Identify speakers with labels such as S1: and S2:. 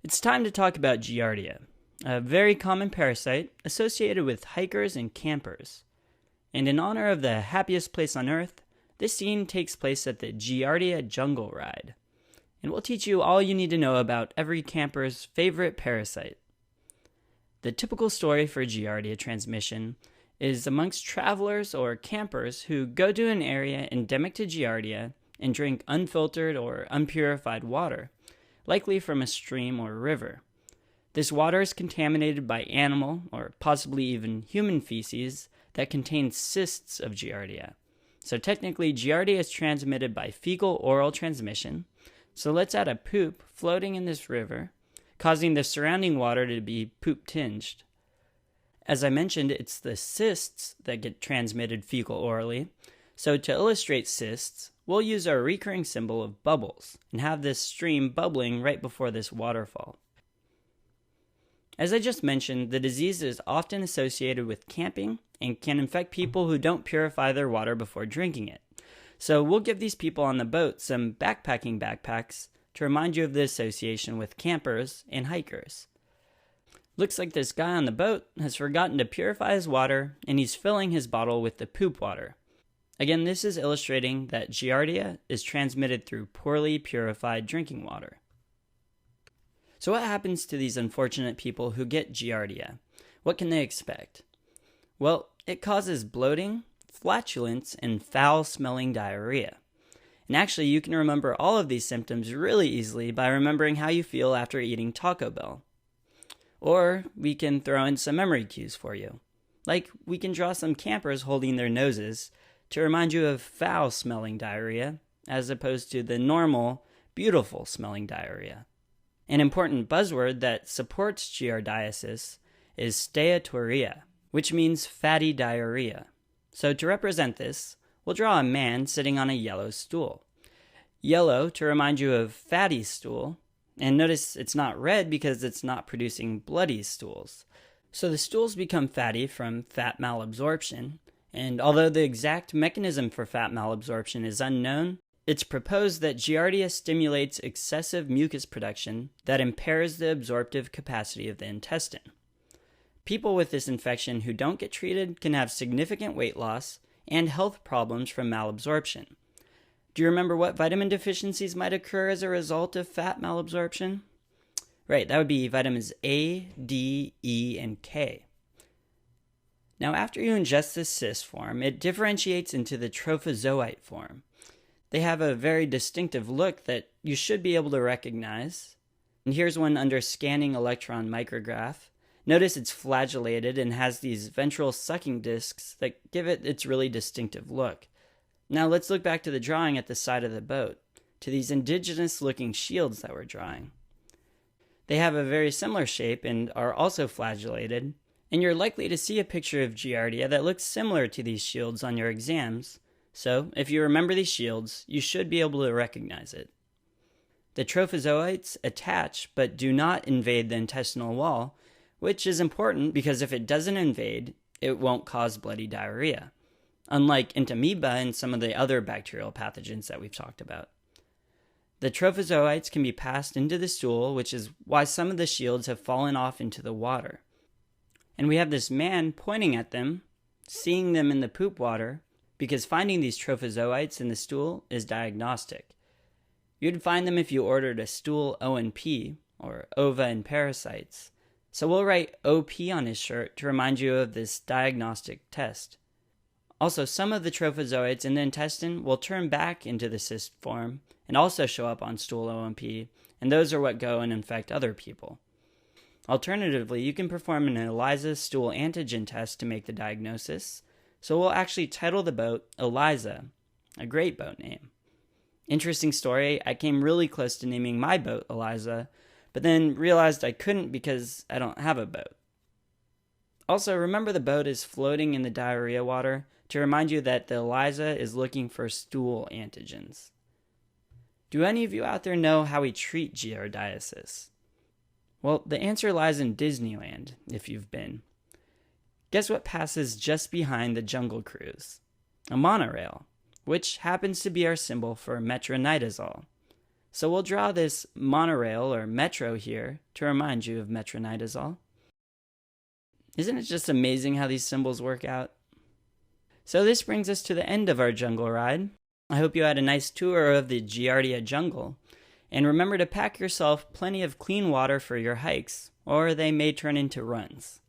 S1: It's time to talk about Giardia, a very common parasite associated with hikers and campers. And in honor of the happiest place on earth, this scene takes place at the Giardia Jungle Ride. And we'll teach you all you need to know about every camper's favorite parasite. The typical story for Giardia transmission is amongst travelers or campers who go to an area endemic to Giardia and drink unfiltered or unpurified water, likely from a stream or river. This water is contaminated by animal or possibly even human feces that contains cysts of Giardia. So technically, Giardia is transmitted by fecal-oral transmission. So let's add a poop floating in this river, causing the surrounding water to be poop-tinged. As I mentioned, it's the cysts that get transmitted fecal-orally. So to illustrate cysts, we'll use our recurring symbol of bubbles and have this stream bubbling right before this waterfall. As I just mentioned, the disease is often associated with camping and can infect people who don't purify their water before drinking it. So we'll give these people on the boat some backpacking backpacks to remind you of the association with campers and hikers. Looks like this guy on the boat has forgotten to purify his water and he's filling his bottle with the poop water. Again, this is illustrating that Giardia is transmitted through poorly purified drinking water. So what happens to these unfortunate people who get Giardia? What can they expect? Well, it causes bloating, flatulence, and foul-smelling diarrhea. And actually, you can remember all of these symptoms really easily by remembering how you feel after eating Taco Bell. Or we can throw in some memory cues for you. Like we can draw some campers holding their noses to remind you of foul-smelling diarrhea as opposed to the normal, beautiful-smelling diarrhea. An important buzzword that supports giardiasis is steatorrhea, which means fatty diarrhea. So to represent this, we'll draw a man sitting on a yellow stool. Yellow to remind you of fatty stool, and notice it's not red because it's not producing bloody stools. So the stools become fatty from fat malabsorption, and although the exact mechanism for fat malabsorption is unknown, it's proposed that Giardia stimulates excessive mucus production that impairs the absorptive capacity of the intestine. People with this infection who don't get treated can have significant weight loss and health problems from malabsorption. Do you remember what vitamin deficiencies might occur as a result of fat malabsorption? Right, that would be vitamins A, D, E, and K. Now, after you ingest this cyst form, it differentiates into the trophozoite form. They have a very distinctive look that you should be able to recognize. And here's one under scanning electron micrograph. Notice it's flagellated and has these ventral sucking discs that give it its really distinctive look. Now let's look back to the drawing at the side of the boat, to these indigenous looking shields that we're drawing. They have a very similar shape and are also flagellated, and you're likely to see a picture of Giardia that looks similar to these shields on your exams. So, if you remember these shields, you should be able to recognize it. The trophozoites attach but do not invade the intestinal wall, which is important because if it doesn't invade, it won't cause bloody diarrhea, unlike entamoeba and some of the other bacterial pathogens that we've talked about. The trophozoites can be passed into the stool, which is why some of the shields have fallen off into the water. And we have this man pointing at them, seeing them in the poop water, because finding these trophozoites in the stool is diagnostic. You'd find them if you ordered a stool O&P, or ova and parasites. So we'll write OP on his shirt to remind you of this diagnostic test. Also, some of the trophozoites in the intestine will turn back into the cyst form and also show up on stool O&P, and those are what go and infect other people. Alternatively, you can perform an ELISA stool antigen test to make the diagnosis. So we'll actually title the boat Eliza, a great boat name. Interesting story, I came really close to naming my boat Eliza, but then realized I couldn't because I don't have a boat. Also, remember the boat is floating in the diarrhea water to remind you that the Eliza is looking for stool antigens. Do any of you out there know how we treat giardiasis? Well, the answer lies in Disneyland, if you've been. Guess what passes just behind the Jungle Cruise? A monorail, which happens to be our symbol for metronidazole. So we'll draw this monorail or metro here to remind you of metronidazole. Isn't it just amazing how these symbols work out? So this brings us to the end of our jungle ride. I hope you had a nice tour of the Giardia jungle. And remember to pack yourself plenty of clean water for your hikes, or they may turn into runs.